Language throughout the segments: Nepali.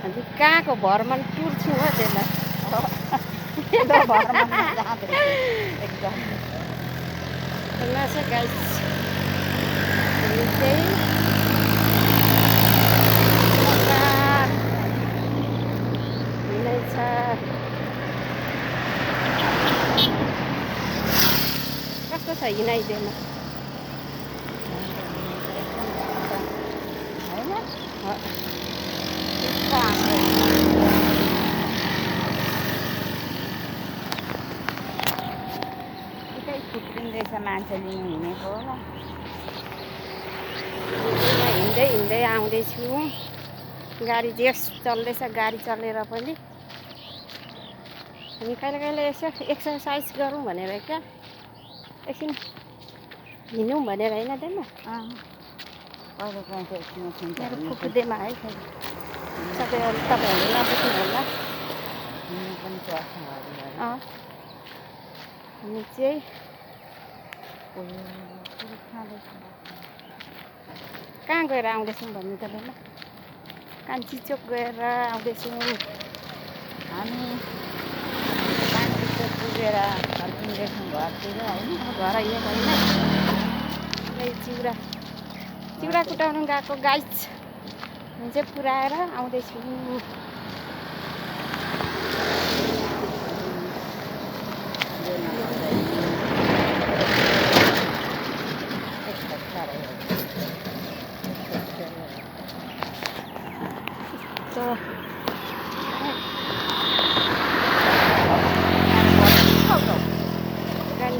हामी कहाँको भरमा टुर्छु हो त्यसलाई एकदम गाइस हामी चाहिँ हिँड्दैछ कस्तो छ हिँडाइदिएन थुप्रिँदैछ मान्छे लिनु हिँडेको होला हिँड्दै हिँड्दै आउँदैछु गाडी जेस चल्दैछ गाडी चलेर पनि हामी कहिले कहिले यसो एक्सर्साइज गरौँ भनेर क्या एकछिन हिँडौँ भनेर होइन त्यहाँ कहिले काहीँ मेरो फुकुदेमा है सबै तपाईँहरूले नबुझ्नु होला हिँड्नु पनि पर्छ हामी चाहिँ कहाँ गएर आउँदैछौँ भन्नु त ल कान्छी चोक गएर आउँदैछौँ हामी कान्छी चोक पुगेर फर्किँदैछौँ घरतिर होइन घर यो होइन चिउरा चिउरा कुटाउनु गएको गाइस हामी चाहिँ पुऱ्याएर आउँदैछौँ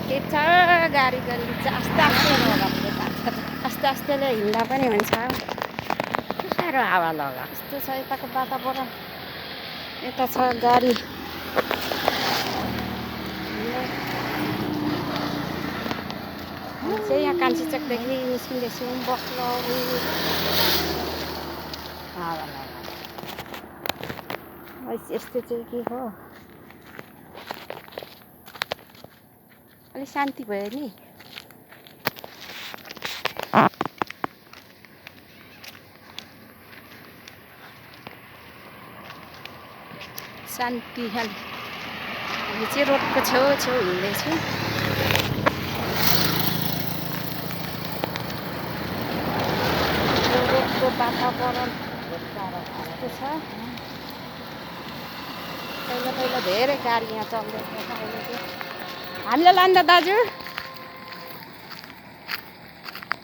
के छ गाडी गल्ली चाहिँ आस्ते आस्तेले हिँड्दा पनि हुन्छ साह्रो हावा लगा यस्तो छ यताको वातावरण यता छ गाडी चाहिँ यहाँ कान्छी चोकदेखि निस्किँदैछौँ बस्लो हावा लगा यस्तो चाहिँ के हो अलिक शान्ति भयो नि शान्ति हामी चाहिँ रोडको छेउ हिँड्दैछौँ रोडको वातावरण यस्तो छ पहिला धेरै गाडी यहाँ चल्दैछ हामीलाई लान्छ दाजु